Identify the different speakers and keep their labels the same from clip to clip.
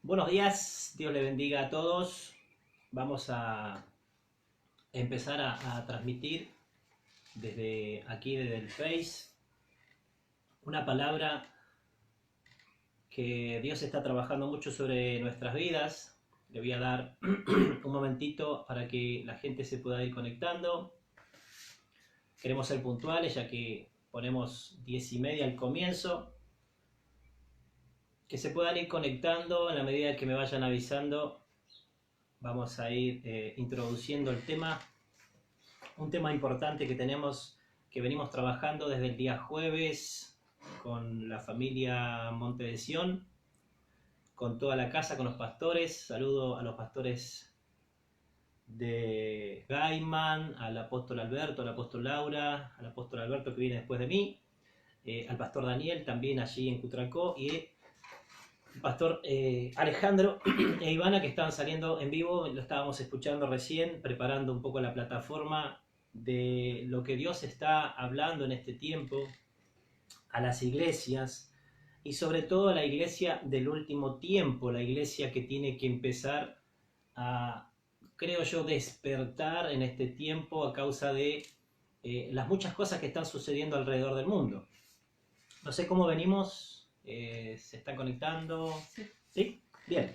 Speaker 1: Buenos días, Dios le bendiga a todos. Vamos a empezar a transmitir desde aquí, desde el Face, una palabra que Dios está trabajando mucho sobre nuestras vidas. Le voy a dar un momentito para que la gente se pueda ir conectando. Queremos ser puntuales ya que ponemos 10:30 al comienzo. Que se puedan ir conectando en la medida que me vayan avisando. Vamos a ir introduciendo el tema, un tema importante que venimos trabajando desde el día jueves con la familia Monte de Sion, con toda la casa, con los pastores. Saludo a los pastores de Gaiman, al apóstol Alberto, al apóstol Laura, al apóstol Alberto que viene después de mí, al pastor Daniel también allí en Cutralcó, y el pastor Alejandro e Ivana, que estaban saliendo en vivo. Lo estábamos escuchando recién, preparando un poco la plataforma de lo que Dios está hablando en este tiempo a las iglesias, y sobre todo a la iglesia del último tiempo, la iglesia que tiene que empezar a, creo yo, despertar en este tiempo a causa de las muchas cosas que están sucediendo alrededor del mundo. No sé cómo venimos. ¿Se está conectando?
Speaker 2: Sí.
Speaker 1: ¿Sí? Bien.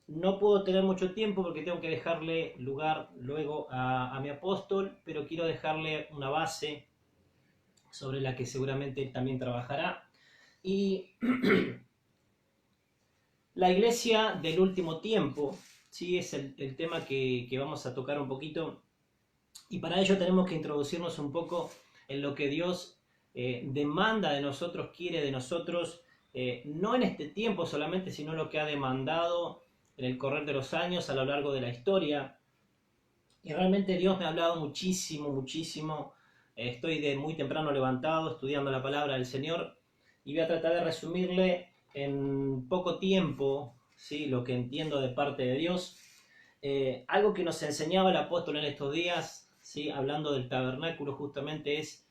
Speaker 1: No puedo tener mucho tiempo porque tengo que dejarle lugar luego a mi apóstol, pero quiero dejarle una base sobre la que seguramente él también trabajará. Y la iglesia del último tiempo, ¿sí? Es el tema que vamos a tocar un poquito. Y para ello tenemos que introducirnos un poco en lo que Dios demanda de nosotros, quiere de nosotros, no en este tiempo solamente, sino lo que ha demandado en el correr de los años, a lo largo de la historia. Y realmente Dios me ha hablado muchísimo, muchísimo. Estoy de muy temprano levantado, estudiando la palabra del Señor, y voy a tratar de resumirle en poco tiempo, ¿sí?, lo que entiendo de parte de Dios. Algo que nos enseñaba el apóstol en estos días, ¿sí?, hablando del tabernáculo, justamente es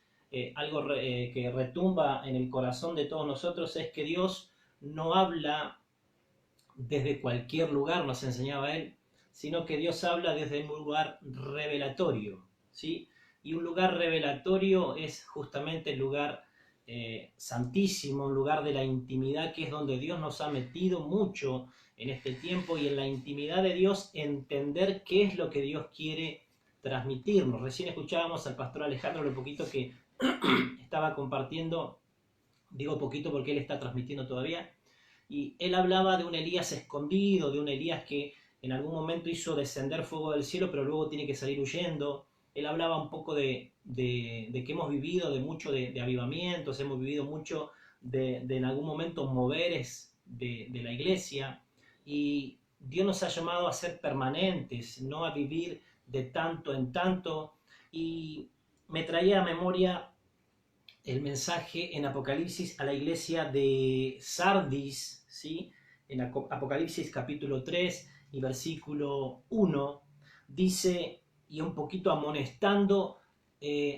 Speaker 1: algo que retumba en el corazón de todos nosotros, es que Dios no habla desde cualquier lugar, nos enseñaba él, sino que Dios habla desde un lugar revelatorio, ¿sí? Y un lugar revelatorio es justamente el lugar santísimo, un lugar de la intimidad, que es donde Dios nos ha metido mucho en este tiempo, y en la intimidad de Dios entender qué es lo que Dios quiere transmitirnos. Recién escuchábamos al pastor Alejandro lo poquito que estaba compartiendo, digo poquito porque él está transmitiendo todavía, y él hablaba de un Elías escondido, de un Elías que en algún momento hizo descender fuego del cielo, pero luego tiene que salir huyendo. Él hablaba un poco de que hemos vivido de mucho de avivamientos, hemos vivido mucho de en algún momento moveres de la iglesia, y Dios nos ha llamado a ser permanentes, no a vivir de tanto en tanto. Y me traía a memoria el mensaje en Apocalipsis a la iglesia de Sardis, ¿sí? En Apocalipsis capítulo 3 y versículo 1, dice, y un poquito amonestando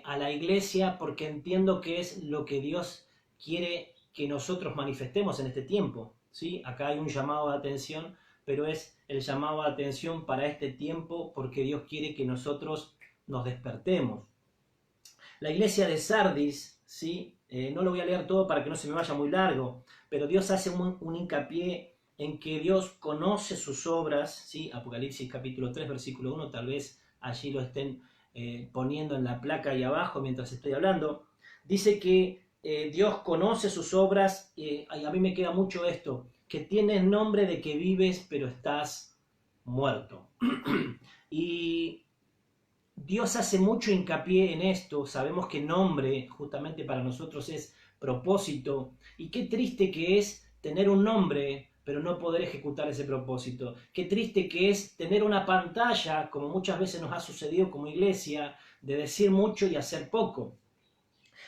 Speaker 1: a la iglesia, porque entiendo que es lo que Dios quiere que nosotros manifestemos en este tiempo, ¿sí? Acá hay un llamado de atención, pero es el llamado de atención para este tiempo porque Dios quiere que nosotros nos despertemos. La iglesia de Sardis, ¿sí? No lo voy a leer todo para que no se me vaya muy largo, pero Dios hace un hincapié en que Dios conoce sus obras, ¿sí? Apocalipsis capítulo 3, versículo 1, tal vez allí lo estén poniendo en la placa ahí abajo mientras estoy hablando. Dice que Dios conoce sus obras, y a mí me queda mucho esto, que tienes nombre de que vives pero estás muerto. Y Dios hace mucho hincapié en esto. Sabemos que nombre justamente para nosotros es propósito, y qué triste que es tener un nombre pero no poder ejecutar ese propósito. Qué triste que es tener una pantalla, como muchas veces nos ha sucedido como iglesia, de decir mucho y hacer poco.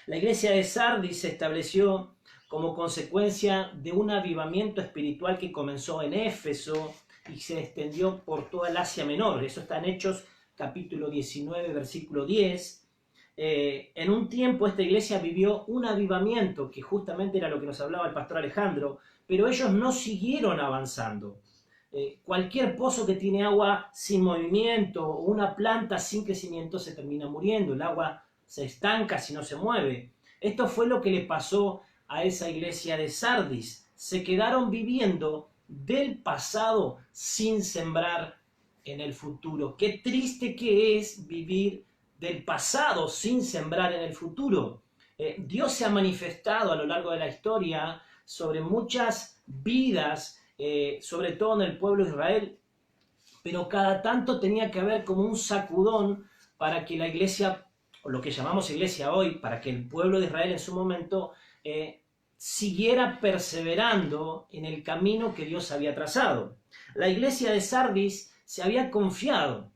Speaker 1: La iglesia de Sardis se estableció como consecuencia de un avivamiento espiritual que comenzó en Éfeso y se extendió por toda el Asia Menor. Eso está en Hechos capítulo 19, versículo 10. En un tiempo esta iglesia vivió un avivamiento, que justamente era lo que nos hablaba el pastor Alejandro, pero ellos no siguieron avanzando. Cualquier pozo que tiene agua sin movimiento o una planta sin crecimiento se termina muriendo. El agua se estanca si no se mueve. Esto fue lo que le pasó a esa iglesia de Sardis. Se quedaron viviendo del pasado sin sembrar en el futuro. Qué triste que es vivir del pasado sin sembrar en el futuro. Dios se ha manifestado a lo largo de la historia sobre muchas vidas, sobre todo en el pueblo de Israel, pero cada tanto tenía que haber como un sacudón para que la iglesia, o lo que llamamos iglesia hoy, para que el pueblo de Israel en su momento siguiera perseverando en el camino que Dios había trazado. La iglesia de Sardis se había confiado,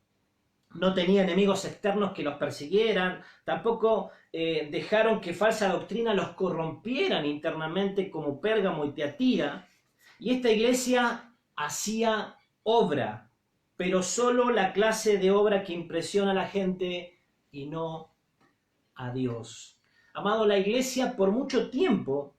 Speaker 1: no tenía enemigos externos que los persiguieran, tampoco dejaron que falsa doctrina los corrompieran internamente como Pérgamo y Tiatira, y esta iglesia hacía obra, pero solo la clase de obra que impresiona a la gente y no a Dios. Amado, la iglesia por mucho tiempo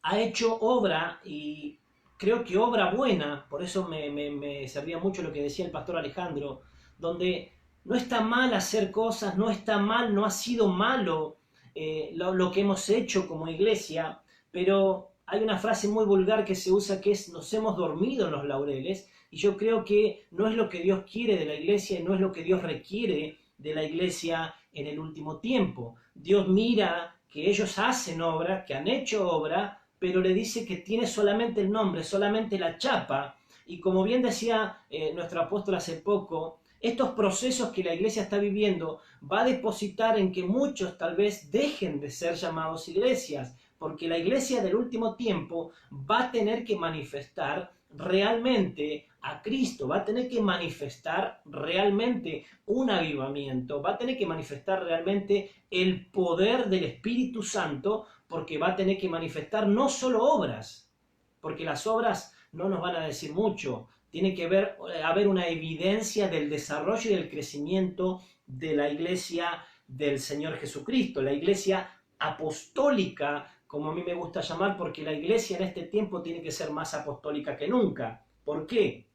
Speaker 1: ha hecho obra, y creo que obra buena. Por eso me servía mucho lo que decía el pastor Alejandro, donde no está mal hacer cosas, no está mal, no ha sido malo lo que hemos hecho como iglesia, pero hay una frase muy vulgar que se usa que es: nos hemos dormido en los laureles, y yo creo que no es lo que Dios quiere de la iglesia y no es lo que Dios requiere de la iglesia en el último tiempo. Dios mira que ellos hacen obra, que han hecho obra, pero le dice que tiene solamente el nombre, solamente la chapa. Y como bien decía nuestro apóstol hace poco, estos procesos que la iglesia está viviendo va a depositar en que muchos tal vez dejen de ser llamados iglesias, porque la iglesia del último tiempo va a tener que manifestar realmente a Cristo, va a tener que manifestar realmente un avivamiento, va a tener que manifestar realmente el poder del Espíritu Santo, porque va a tener que manifestar no solo obras, porque las obras no nos van a decir mucho, tiene que haber una evidencia del desarrollo y del crecimiento de la iglesia del Señor Jesucristo, la iglesia apostólica, como a mí me gusta llamar, porque la iglesia en este tiempo tiene que ser más apostólica que nunca. ¿Por qué?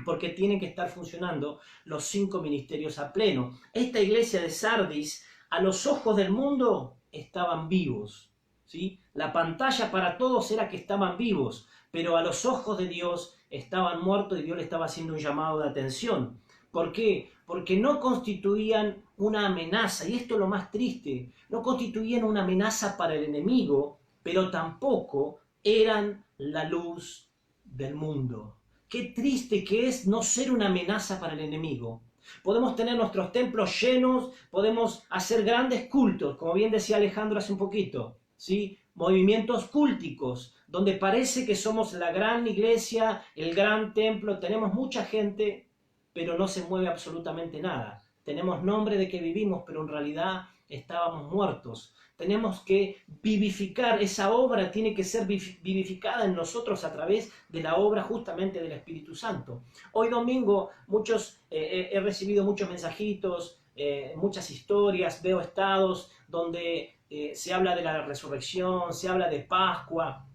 Speaker 1: Porque tienen que estar funcionando los 5 ministerios a pleno. Esta iglesia de Sardis, a los ojos del mundo, estaban vivos, ¿sí? La pantalla para todos era que estaban vivos, pero a los ojos de Dios estaban muertos, y Dios le estaba haciendo un llamado de atención. ¿Por qué? Porque no constituían una amenaza, y esto es lo más triste, no constituían una amenaza para el enemigo, pero tampoco eran la luz del mundo. Qué triste que es no ser una amenaza para el enemigo. Podemos tener nuestros templos llenos, podemos hacer grandes cultos, como bien decía Alejandro hace un poquito, ¿sí? Movimientos cúlticos, donde parece que somos la gran iglesia, el gran templo, tenemos mucha gente, pero no se mueve absolutamente nada. Tenemos nombre de que vivimos, pero en realidad estábamos muertos. Tenemos que vivificar, esa obra tiene que ser vivificada en nosotros a través de la obra justamente del Espíritu Santo. Hoy domingo he recibido muchos mensajitos, muchas historias, veo estados donde se habla de la resurrección, se habla de Pascua,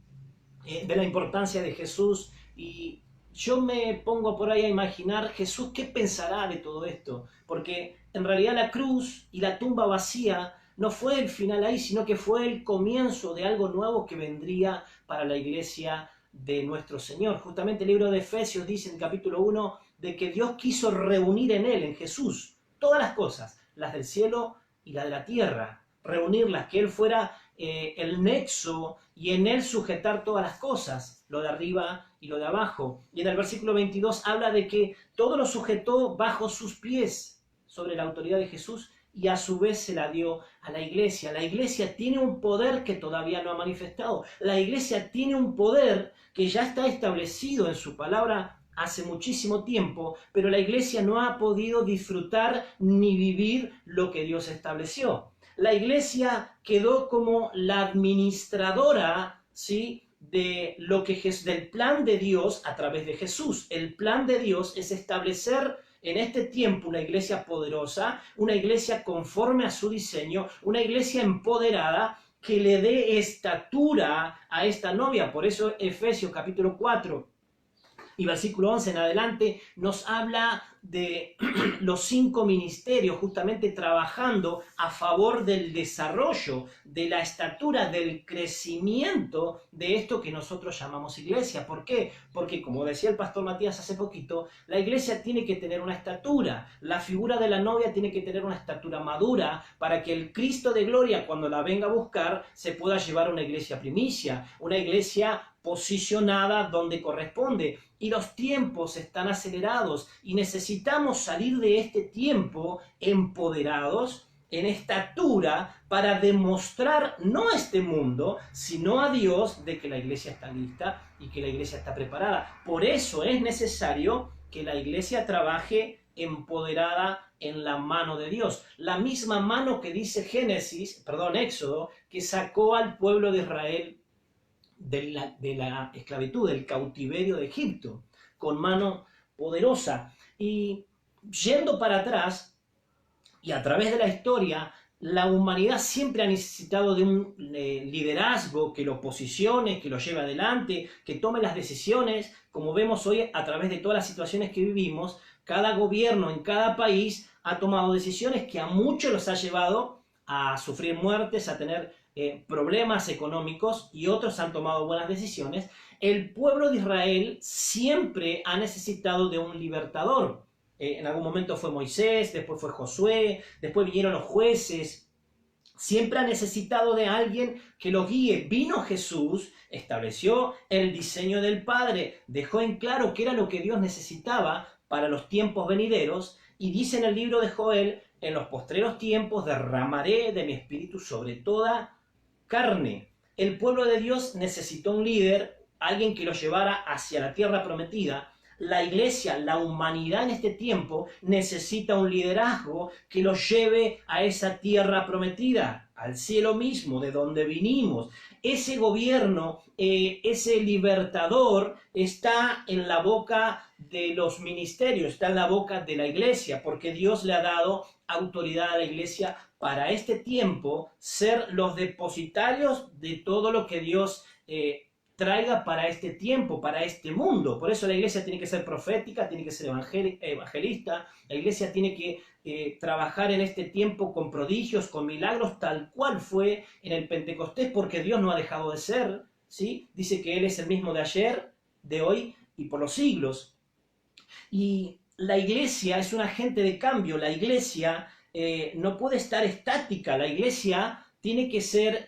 Speaker 1: de la importancia de Jesús, y yo me pongo por ahí a imaginar Jesús qué pensará de todo esto, porque en realidad la cruz y la tumba vacía no fue el final ahí, sino que fue el comienzo de algo nuevo que vendría para la iglesia de nuestro Señor. Justamente el libro de Efesios dice en el capítulo 1 de que Dios quiso reunir en Él, en Jesús, todas las cosas, las del cielo y las de la tierra, reunirlas, que Él fuera el nexo y en Él sujetar todas las cosas, lo de arriba y lo de abajo. Y en el versículo 22 habla de que todo lo sujetó bajo sus pies, sobre la autoridad de Jesús, y a su vez se la dio a la iglesia. La iglesia tiene un poder que todavía no ha manifestado. La iglesia tiene un poder que ya está establecido en su palabra hace muchísimo tiempo, pero la iglesia no ha podido disfrutar ni vivir lo que Dios estableció. La iglesia quedó como la administradora, ¿sí?, de lo que del plan de Dios a través de Jesús. El plan de Dios es establecer en este tiempo una iglesia poderosa, una iglesia conforme a su diseño, una iglesia empoderada que le dé estatura a esta novia. Por eso Efesios capítulo 4 y versículo 11 en adelante nos habla de los 5 ministerios justamente trabajando a favor del desarrollo, de la estatura, del crecimiento de esto que nosotros llamamos iglesia. ¿Por qué? Porque, como decía el pastor Matías hace poquito, la iglesia tiene que tener una estatura. La figura de la novia tiene que tener una estatura madura para que el Cristo de gloria, cuando la venga a buscar, se pueda llevar a una iglesia primicia, una iglesia posicionada donde corresponde. Y los tiempos están acelerados y necesitamos salir de este tiempo empoderados en estatura para demostrar no a este mundo, sino a Dios de que la iglesia está lista y que la iglesia está preparada. Por eso es necesario que la iglesia trabaje empoderada en la mano de Dios. La misma mano que dice Éxodo, que sacó al pueblo de Israel de la esclavitud, del cautiverio de Egipto, con mano poderosa. Y yendo para atrás, y a través de la historia, la humanidad siempre ha necesitado de un liderazgo que lo posicione, que lo lleve adelante, que tome las decisiones. Como vemos hoy a través de todas las situaciones que vivimos, cada gobierno en cada país ha tomado decisiones que a muchos los ha llevado a sufrir muertes, a tener problemas económicos, y otros han tomado buenas decisiones. El pueblo de Israel siempre ha necesitado de un libertador. En algún momento fue Moisés, después fue Josué, después vinieron los jueces. Siempre ha necesitado de alguien que los guíe. Vino Jesús, estableció el diseño del Padre, dejó en claro qué era lo que Dios necesitaba para los tiempos venideros, y dice en el libro de Joel: en los postreros tiempos derramaré de mi espíritu sobre toda carne. El pueblo de Dios necesitó un líder, alguien que lo llevara hacia la tierra prometida. La iglesia, la humanidad en este tiempo, necesita un liderazgo que lo lleve a esa tierra prometida, al cielo mismo, de donde vinimos. Ese gobierno, ese libertador, está en la boca de los ministerios, está en la boca de la iglesia, porque Dios le ha dado autoridad a la iglesia para este tiempo, ser los depositarios de todo lo que Dios traiga para este tiempo, para este mundo. Por eso la iglesia tiene que ser profética, tiene que ser evangelista, la iglesia tiene que trabajar en este tiempo con prodigios, con milagros, tal cual fue en el Pentecostés, porque Dios no ha dejado de ser, ¿sí? Dice que Él es el mismo de ayer, de hoy y por los siglos. Y la iglesia es un agente de cambio. La iglesia no puede estar estática. La iglesia tiene que ser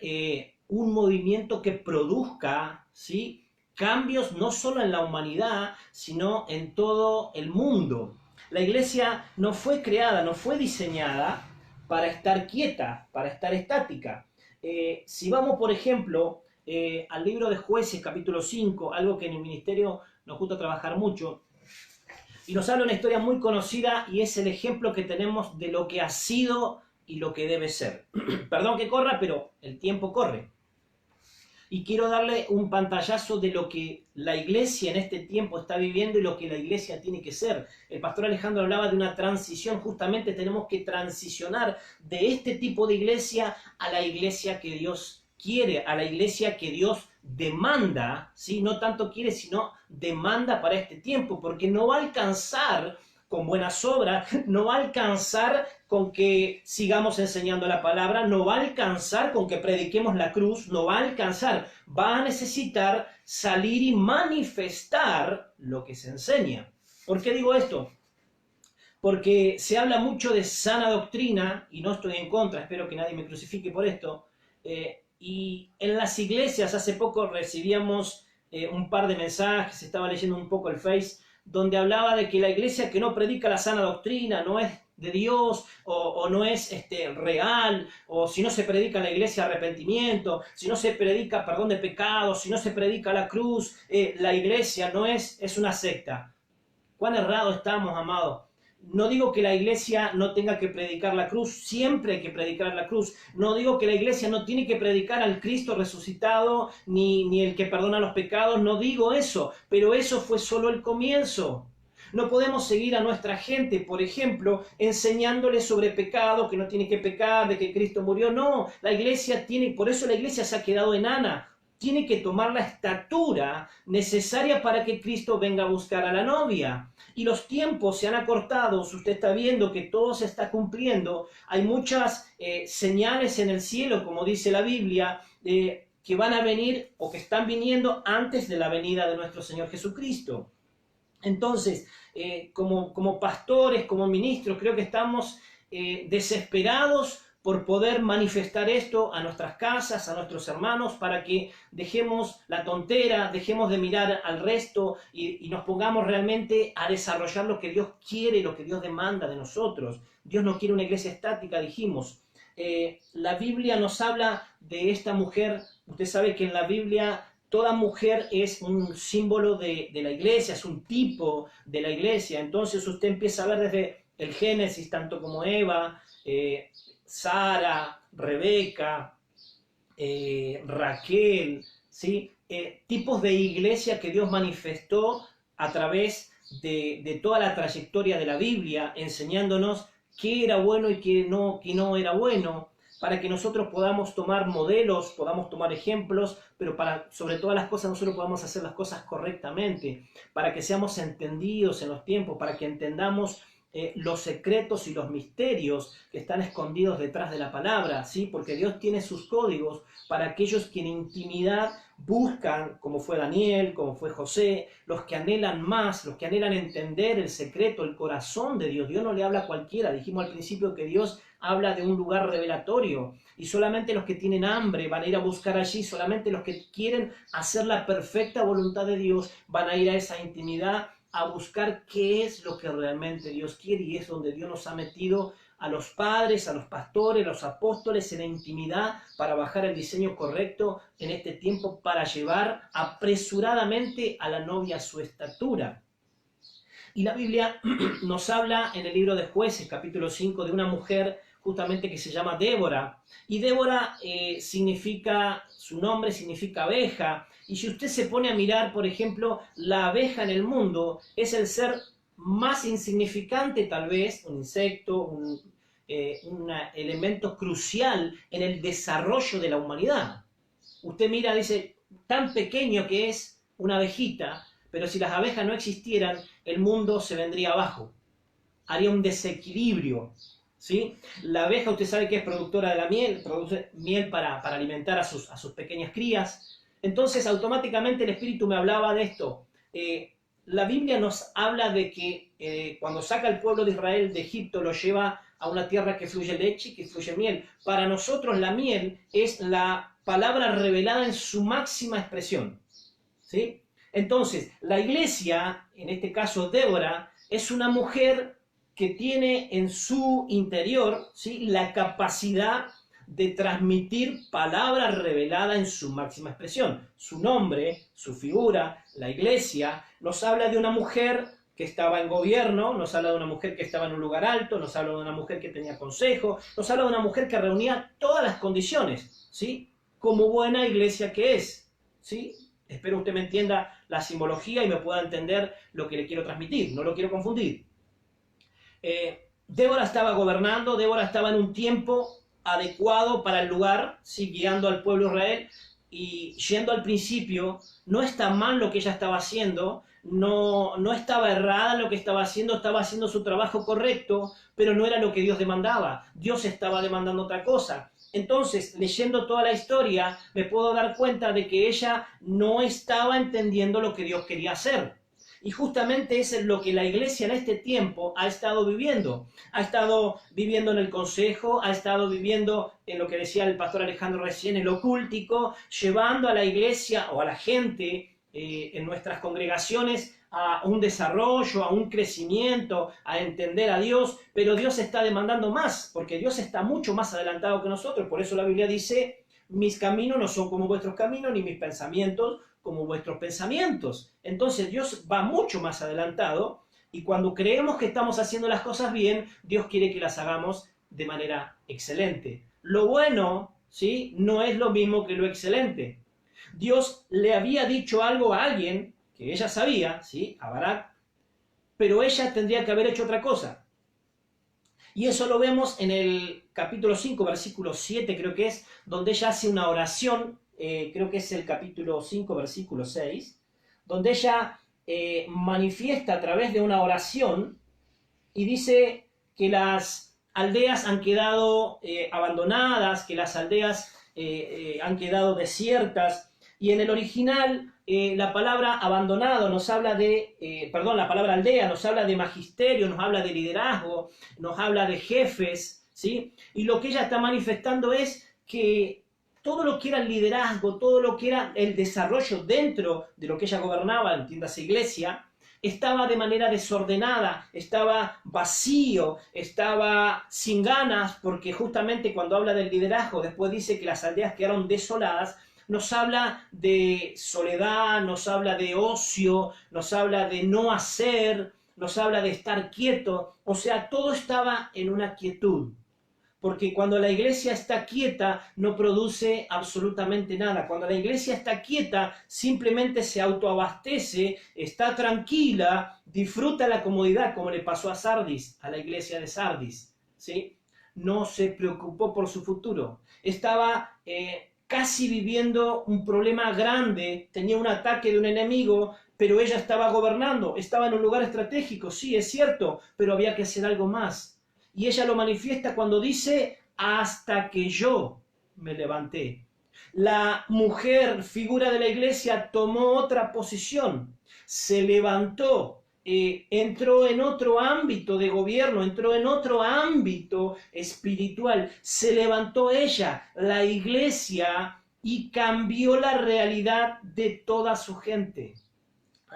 Speaker 1: un movimiento que produzca, ¿sí?, cambios no solo en la humanidad, sino en todo el mundo. La iglesia no fue creada, no fue diseñada para estar quieta, para estar estática. Si vamos, por ejemplo, al libro de Jueces, capítulo 5, algo que en el ministerio nos gusta trabajar mucho, y nos habla una historia muy conocida, y es el ejemplo que tenemos de lo que ha sido y lo que debe ser. Perdón que corra, pero el tiempo corre. Y quiero darle un pantallazo de lo que la iglesia en este tiempo está viviendo y lo que la iglesia tiene que ser. El pastor Alejandro hablaba de una transición. Justamente tenemos que transicionar de este tipo de iglesia a la iglesia que Dios quiere, a la iglesia que Dios demanda, ¿sí? No tanto quiere, sino demanda para este tiempo, porque no va a alcanzar con buenas obras, no va a alcanzar con que sigamos enseñando la palabra, no va a alcanzar con que prediquemos la cruz, no va a alcanzar, va a necesitar salir y manifestar lo que se enseña. ¿Por qué digo esto? Porque se habla mucho de sana doctrina, y no estoy en contra, espero que nadie me crucifique por esto, y en las iglesias hace poco recibíamos un par de mensajes, estaba leyendo un poco el Face, donde hablaba de que la iglesia que no predica la sana doctrina no es de Dios, o no es real, o si no se predica en la iglesia arrepentimiento, si no se predica perdón de pecados, si no se predica la cruz, la iglesia no es una secta. ¿Cuán errado estamos, amados? No digo que la iglesia no tenga que predicar la cruz, siempre hay que predicar la cruz. No digo que la iglesia no tiene que predicar al Cristo resucitado, ni el que perdona los pecados, no digo eso, pero eso fue solo el comienzo. No podemos seguir a nuestra gente, por ejemplo, enseñándoles sobre pecado, que no tiene que pecar, de que Cristo murió. No, la iglesia tiene, por eso la iglesia se ha quedado enana. Tiene que tomar la estatura necesaria para que Cristo venga a buscar a la novia. Y los tiempos se han acortado, usted está viendo que todo se está cumpliendo. Hay muchas señales en el cielo, como dice la Biblia, que van a venir o que están viniendo antes de la venida de nuestro Señor Jesucristo. Entonces, como pastores, como ministros, creo que estamos desesperados por poder manifestar esto a nuestras casas, a nuestros hermanos, para que dejemos la tontera, dejemos de mirar al resto y nos pongamos realmente a desarrollar lo que Dios quiere, lo que Dios demanda de nosotros. Dios no quiere una iglesia estática, dijimos. La Biblia nos habla de esta mujer. Usted sabe que en la Biblia toda mujer es un símbolo de la iglesia, es un tipo de la iglesia. Entonces usted empieza a ver desde el Génesis, tanto como Eva, Sara, Rebeca, Raquel, ¿sí? Tipos de iglesia que Dios manifestó a través de toda la trayectoria de la Biblia, enseñándonos qué era bueno y qué no era bueno, para que nosotros podamos tomar modelos, podamos tomar ejemplos, pero para sobre todas las cosas nosotros podamos hacer las cosas correctamente, para que seamos entendidos en los tiempos, para que entendamos los secretos y los misterios que están escondidos detrás de la palabra, ¿sí? Porque Dios tiene sus códigos para aquellos que en intimidad buscan, como fue Daniel, como fue José, los que anhelan más, los que anhelan entender el secreto, el corazón de Dios. Dios no le habla a cualquiera. Dijimos al principio que Dios habla de un lugar revelatorio y solamente los que tienen hambre van a ir a buscar allí, solamente los que quieren hacer la perfecta voluntad de Dios van a ir a esa intimidad a buscar qué es lo que realmente Dios quiere, y es donde Dios nos ha metido a los padres, a los pastores, a los apóstoles en la intimidad para bajar el diseño correcto en este tiempo para llevar apresuradamente a la novia a su estatura. Y la Biblia nos habla en el libro de Jueces, capítulo 5, de una mujer justamente que se llama Débora. Y Débora su nombre significa abeja. Y si usted se pone a mirar, por ejemplo, la abeja en el mundo es el ser más insignificante tal vez, un insecto, un elemento crucial en el desarrollo de la humanidad. Usted mira, dice, tan pequeño que es una abejita, pero si las abejas no existieran, el mundo se vendría abajo. Haría un desequilibrio, ¿sí? La abeja, usted sabe que es productora de la miel, produce miel para alimentar a sus pequeñas crías. Entonces, automáticamente el Espíritu me hablaba de esto. La Biblia nos habla de que cuando saca al pueblo de Israel de Egipto, lo lleva a una tierra que fluye leche y que fluye miel. Para nosotros la miel es la palabra revelada en su máxima expresión, ¿sí? Entonces, la iglesia, en este caso Débora, es una mujer que tiene en su interior, ¿sí?, la capacidad de transmitir palabra revelada en su máxima expresión. Su nombre, su figura, la iglesia, nos habla de una mujer que estaba en gobierno, nos habla de una mujer que estaba en un lugar alto, nos habla de una mujer que tenía consejo, nos habla de una mujer que reunía todas las condiciones, ¿sí?, como buena iglesia que es, ¿sí? Espero usted me entienda la simbología y me pueda entender lo que le quiero transmitir, no lo quiero confundir. Débora estaba gobernando, Débora estaba en un tiempo adecuado para el lugar, ¿sí?, guiando al pueblo de Israel, y yendo al principio, no está mal lo que ella estaba haciendo, no estaba errada lo que estaba haciendo su trabajo correcto, pero no era lo que Dios demandaba. Dios estaba demandando otra cosa. Entonces, leyendo toda la historia, me puedo dar cuenta de que ella no estaba entendiendo lo que Dios quería hacer. Y justamente eso es lo que la iglesia en este tiempo ha estado viviendo. Ha estado viviendo en el consejo, ha estado viviendo en lo que decía el pastor Alejandro recién, en lo cultico, llevando a la iglesia o a la gente en nuestras congregaciones a un desarrollo, a un crecimiento, a entender a Dios, pero Dios está demandando más, porque Dios está mucho más adelantado que nosotros. Por eso la Biblia dice, mis caminos no son como vuestros caminos, ni mis pensamientos como vuestros pensamientos. Entonces Dios va mucho más adelantado, y cuando creemos que estamos haciendo las cosas bien, Dios quiere que las hagamos de manera excelente. Lo bueno, ¿sí?, no es lo mismo que lo excelente. Dios le había dicho algo a alguien que ella sabía, ¿sí?, a Barak, pero ella tendría que haber hecho otra cosa. Y eso lo vemos en el capítulo 5, versículo 7, creo que es, donde ella hace una oración, creo que es el capítulo 5, versículo 6, donde ella manifiesta a través de una oración y dice que las aldeas han quedado abandonadas, que las aldeas han quedado desiertas, y en el original la palabra abandonado nos habla de, la palabra aldea nos habla de magisterio, nos habla de liderazgo, nos habla de jefes, ¿sí? Y lo que ella está manifestando es que todo lo que era el liderazgo, todo lo que era el desarrollo dentro de lo que ella gobernaba, entiéndase iglesia, estaba de manera desordenada, estaba vacío, estaba sin ganas, porque justamente cuando habla del liderazgo, después dice que las aldeas quedaron desoladas, nos habla de soledad, nos habla de ocio, nos habla de no hacer, nos habla de estar quieto, o sea, todo estaba en una quietud. Porque cuando la iglesia está quieta no produce absolutamente nada. Cuando la iglesia está quieta simplemente se autoabastece, está tranquila, disfruta la comodidad, como le pasó a Sardis, a la iglesia de Sardis, ¿sí? No se preocupó por su futuro. Estaba casi viviendo un problema grande, tenía un ataque de un enemigo, pero ella estaba gobernando, estaba en un lugar estratégico, sí, es cierto, pero había que hacer algo más. Y ella lo manifiesta cuando dice, hasta que yo me levanté. La mujer, figura de la iglesia, tomó otra posición, se levantó, entró en otro ámbito de gobierno, entró en otro ámbito espiritual, se levantó ella, la iglesia, y cambió la realidad de toda su gente.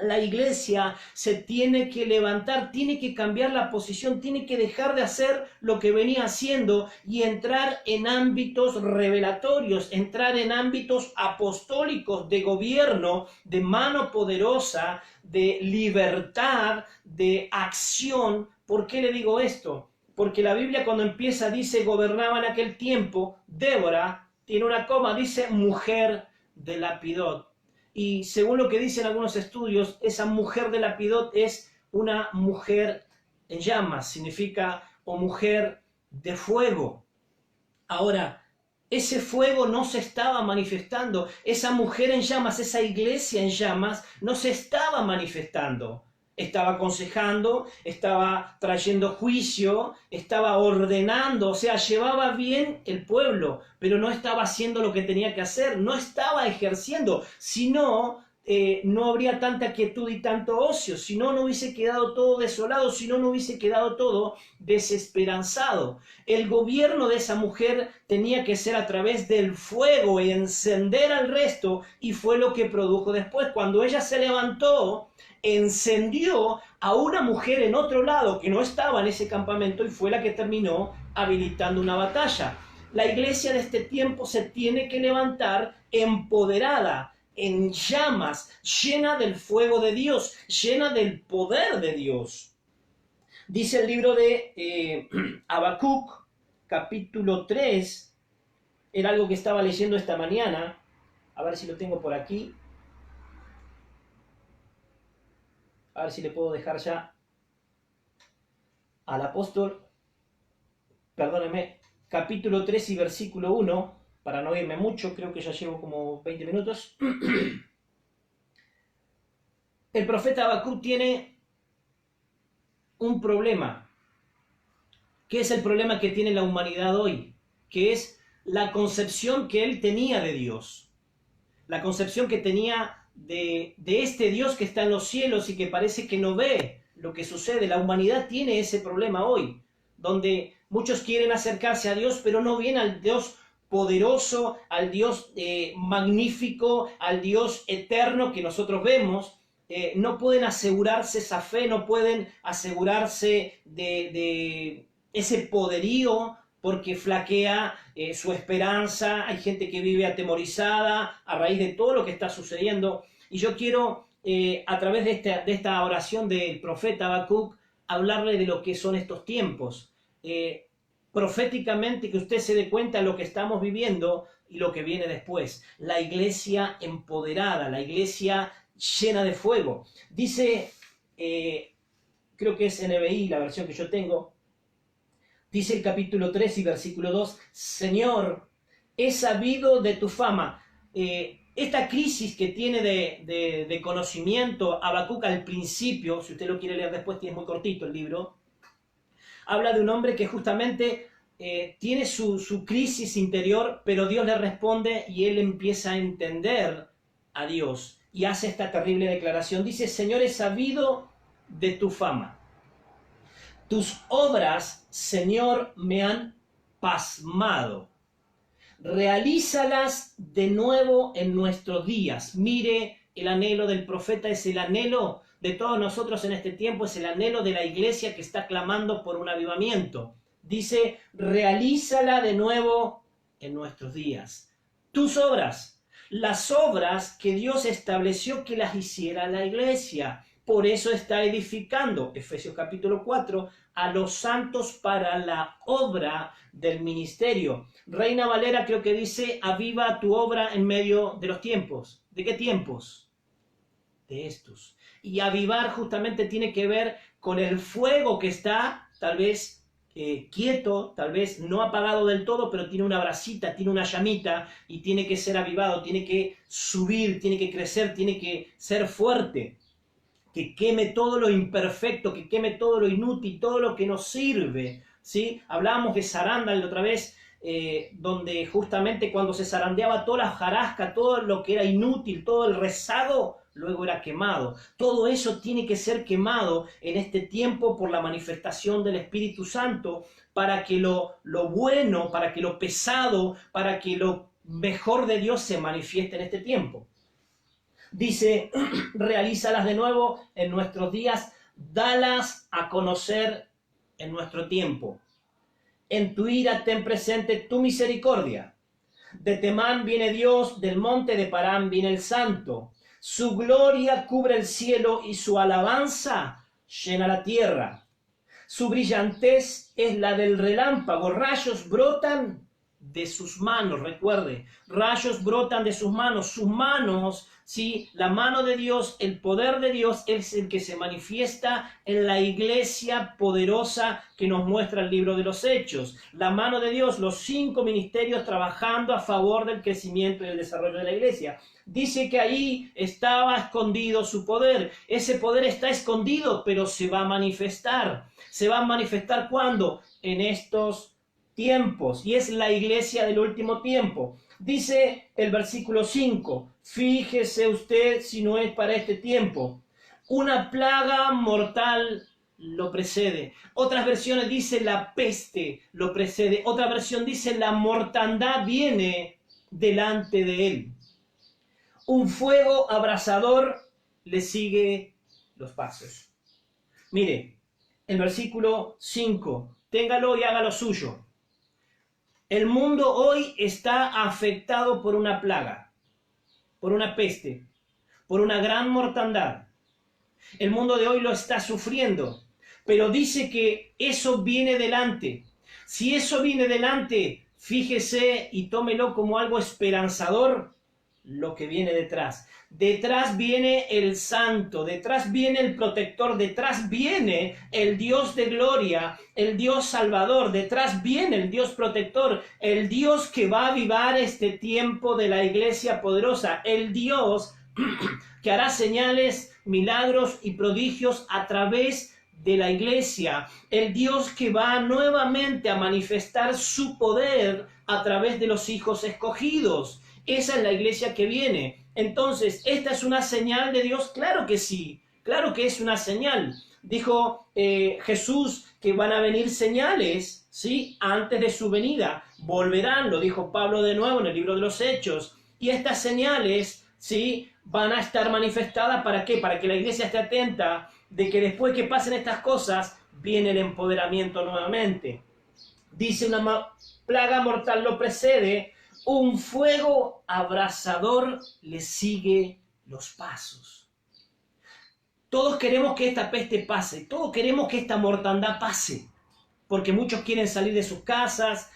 Speaker 1: La iglesia se tiene que levantar, tiene que cambiar la posición, tiene que dejar de hacer lo que venía haciendo y entrar en ámbitos revelatorios, entrar en ámbitos apostólicos de gobierno, de mano poderosa, de libertad, de acción. ¿Por qué le digo esto? Porque la Biblia cuando empieza dice gobernaba en aquel tiempo, Débora, tiene una coma, dice mujer de Lapidot. Y según lo que dicen algunos estudios, esa mujer de Lapidot es una mujer en llamas, significa o mujer de fuego. Ahora, ese fuego no se estaba manifestando, esa mujer en llamas, esa iglesia en llamas, no se estaba manifestando. Estaba aconsejando, estaba trayendo juicio, estaba ordenando, o sea, llevaba bien el pueblo, pero no estaba haciendo lo que tenía que hacer, no estaba ejerciendo, si no, no habría tanta quietud y tanto ocio, si no, no hubiese quedado todo desolado, si no, no hubiese quedado todo desesperanzado. El gobierno de esa mujer tenía que ser a través del fuego y encender al resto, y fue lo que produjo después. Cuando ella se levantó, encendió a una mujer en otro lado que no estaba en ese campamento y fue la que terminó habilitando una batalla. La iglesia de este tiempo se tiene que levantar empoderada, en llamas, llena del fuego de Dios, llena del poder de Dios. Dice el libro de Habacuc, capítulo 3, era algo que estaba leyendo esta mañana, a ver si lo tengo por aquí, a ver si le puedo dejar ya al apóstol, perdóneme, capítulo 3 y versículo 1, para no irme mucho, creo que ya llevo como 20 minutos. El profeta Habacuc tiene un problema, que es el problema que tiene la humanidad hoy, que es la concepción que él tenía de Dios, la concepción que tenía de este Dios que está en los cielos y que parece que no ve lo que sucede. La humanidad tiene ese problema hoy, donde muchos quieren acercarse a Dios, pero no ven al Dios poderoso, al Dios magnífico, al Dios eterno que nosotros vemos. No pueden asegurarse esa fe, no pueden asegurarse de ese poderío, porque flaquea su esperanza. Hay gente que vive atemorizada a raíz de todo lo que está sucediendo. Y yo quiero, a través de esta oración del profeta Habacuc, hablarle de lo que son estos tiempos. Proféticamente, que usted se dé cuenta de lo que estamos viviendo y lo que viene después. La iglesia empoderada, la iglesia llena de fuego. Dice creo que es NBI, la versión que yo tengo, dice el capítulo 3 y versículo 2, Señor, he sabido de tu fama. Esta crisis que tiene de conocimiento Habacuc al principio, si usted lo quiere leer después, es muy cortito el libro, habla de un hombre que justamente tiene su crisis interior, pero Dios le responde y él empieza a entender a Dios y hace esta terrible declaración. Dice, Señor, he sabido de tu fama. Tus obras, Señor, me han pasmado. Realízalas de nuevo en nuestros días. Mire, el anhelo del profeta es el anhelo de todos nosotros en este tiempo, es el anhelo de la iglesia que está clamando por un avivamiento. Dice, realízala de nuevo en nuestros días. Tus obras, las obras que Dios estableció que las hiciera la iglesia. Por eso está edificando, Efesios capítulo 4, a los santos para la obra del ministerio. Reina Valera creo que dice, aviva tu obra en medio de los tiempos. ¿De qué tiempos? De estos. Y avivar justamente tiene que ver con el fuego que está tal vez quieto, tal vez no apagado del todo, pero tiene una brasita, tiene una llamita y tiene que ser avivado, tiene que subir, tiene que crecer, tiene que ser fuerte. Que queme todo lo imperfecto, que queme todo lo inútil, todo lo que nos sirve, ¿sí? Hablábamos de zarándal otra vez, donde justamente cuando se zarandeaba toda la hojarasca, todo lo que era inútil, todo el rezago, luego era quemado. Todo eso tiene que ser quemado en este tiempo por la manifestación del Espíritu Santo, para que lo bueno, para que lo pesado, para que lo mejor de Dios se manifieste en este tiempo. Dice, realízalas de nuevo en nuestros días, dalas a conocer en nuestro tiempo. En tu ira ten presente tu misericordia. De Temán viene Dios, del monte de Parán viene el Santo. Su gloria cubre el cielo y su alabanza llena la tierra. Su brillantez es la del relámpago, rayos brotan de sus manos, recuerde, rayos brotan de sus manos, ¿sí? La mano de Dios, el poder de Dios es el que se manifiesta en la iglesia poderosa que nos muestra el libro de los Hechos. La mano de Dios, los 5 ministerios trabajando a favor del crecimiento y el desarrollo de la iglesia. Dice que ahí estaba escondido su poder. Ese poder está escondido, pero se va a manifestar. ¿Se va a manifestar cuándo? En estos tiempos, y es la iglesia del último tiempo. Dice el versículo 5, fíjese usted si no es para este tiempo. Una plaga mortal lo precede. Otras versiones dice la peste lo precede. Otra versión dice la mortandad viene delante de él. Un fuego abrasador le sigue los pasos. Mire, el versículo 5, téngalo y hágalo suyo. El mundo hoy está afectado por una plaga, por una peste, por una gran mortandad. El mundo de hoy lo está sufriendo, pero dice que eso viene delante. Si eso viene delante, fíjese y tómelo como algo esperanzador lo que viene detrás. Detrás viene el santo, detrás viene el protector, detrás viene el Dios de gloria, el Dios salvador, detrás viene el Dios protector, el Dios que va a avivar este tiempo de la iglesia poderosa, el Dios que hará señales, milagros y prodigios a través de la iglesia, el Dios que va nuevamente a manifestar su poder a través de los hijos escogidos. Esa es la iglesia que viene. Entonces, ¿esta es una señal de Dios? Claro que sí, claro que es una señal. Dijo Jesús que van a venir señales, ¿sí? Antes de su venida. Volverán, lo dijo Pablo de nuevo en el libro de los Hechos. Y estas señales, ¿sí? Van a estar manifestadas, ¿para qué? Para que la iglesia esté atenta de que después que pasen estas cosas, viene el empoderamiento nuevamente. Dice, una plaga mortal lo precede, un fuego abrasador le sigue los pasos. Todos queremos que esta peste pase, todos queremos que esta mortandad pase, porque muchos quieren salir de sus casas.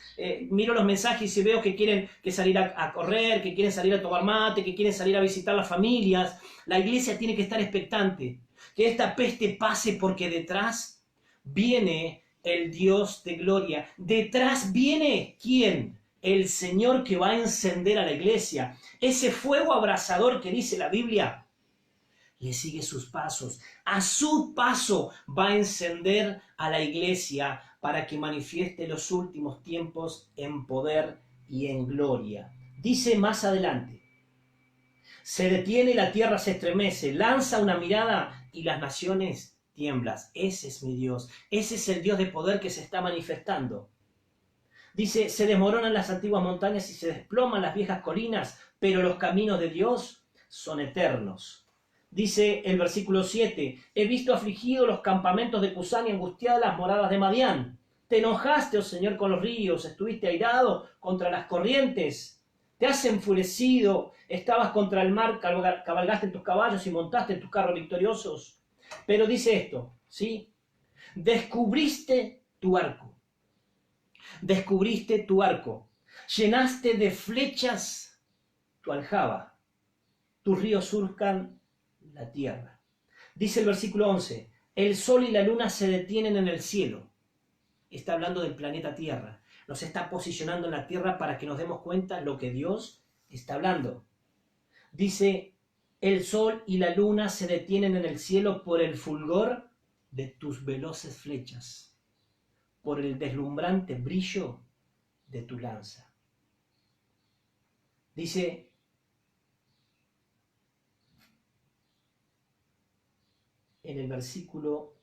Speaker 1: Miro los mensajes y veo que quieren salir a correr, que quieren salir a tomar mate, que quieren salir a visitar las familias. La iglesia tiene que estar expectante. Que esta peste pase porque detrás viene el Dios de gloria. Detrás viene, ¿quién? El Señor que va a encender a la iglesia. Ese fuego abrasador que dice la Biblia, le sigue sus pasos. A su paso va a encender a la iglesia para que manifieste los últimos tiempos en poder y en gloria. Dice más adelante, se detiene y la tierra se estremece, lanza una mirada y las naciones tiemblan. Ese es mi Dios, ese es el Dios de poder que se está manifestando. Dice, se desmoronan las antiguas montañas y se desploman las viejas colinas, pero los caminos de Dios son eternos. Dice el versículo 7, he visto afligidos los campamentos de Cusán y angustiadas las moradas de Madián. Te enojaste, oh Señor, con los ríos, estuviste airado contra las corrientes, te has enfurecido, estabas contra el mar, cabalgaste en tus caballos y montaste en tus carros victoriosos. Pero dice esto, ¿sí? Descubriste tu arco, llenaste de flechas tu aljaba, tus ríos surcan la tierra. Dice el versículo 11, el sol y la luna se detienen en el cielo. Está hablando del planeta Tierra. Nos está posicionando en la Tierra para que nos demos cuenta lo que Dios está hablando. Dice, el sol y la luna se detienen en el cielo por el fulgor de tus veloces flechas, por el deslumbrante brillo de tu lanza. Dice, en el versículo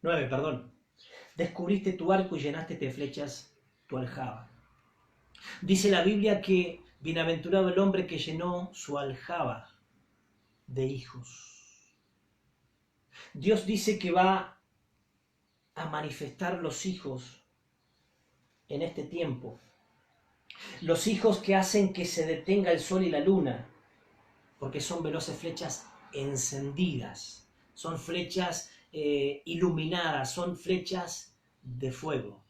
Speaker 1: 9, descubriste tu arco y llenaste de flechas tu aljaba. Dice la Biblia que bienaventurado el hombre que llenó su aljaba de hijos. Dios dice que va a manifestar los hijos en este tiempo. Los hijos que hacen que se detenga el sol y la luna, porque son veloces flechas encendidas, son flechas iluminadas, son flechas de fuego.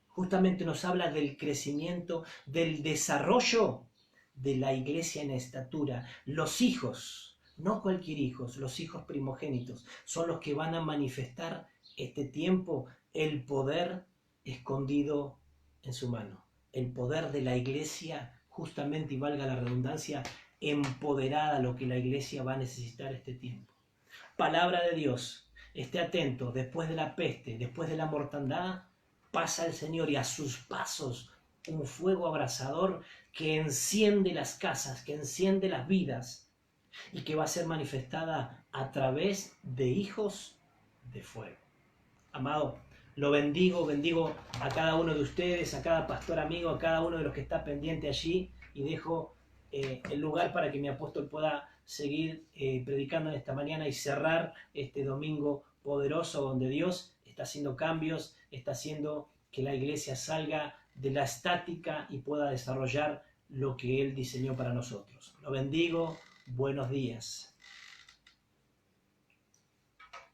Speaker 1: Justamente nos habla del crecimiento, del desarrollo de la iglesia en estatura. Los hijos, no cualquier hijo, los hijos primogénitos, son los que van a manifestar este tiempo el poder escondido en su mano. El poder de la iglesia, justamente, y valga la redundancia, empoderada, lo que la iglesia va a necesitar este tiempo. Palabra de Dios, esté atento, después de la peste, después de la mortandad, pasa el Señor y a sus pasos un fuego abrasador que enciende las casas, que enciende las vidas y que va a ser manifestada a través de hijos de fuego. Amado, lo bendigo a cada uno de ustedes, a cada pastor amigo, a cada uno de los que está pendiente allí, y dejo el lugar para que mi apóstol pueda seguir predicando en esta mañana y cerrar este domingo poderoso donde Dios está haciendo cambios, está haciendo que la iglesia salga de la estática y pueda desarrollar lo que Él diseñó para nosotros. Lo bendigo, buenos días.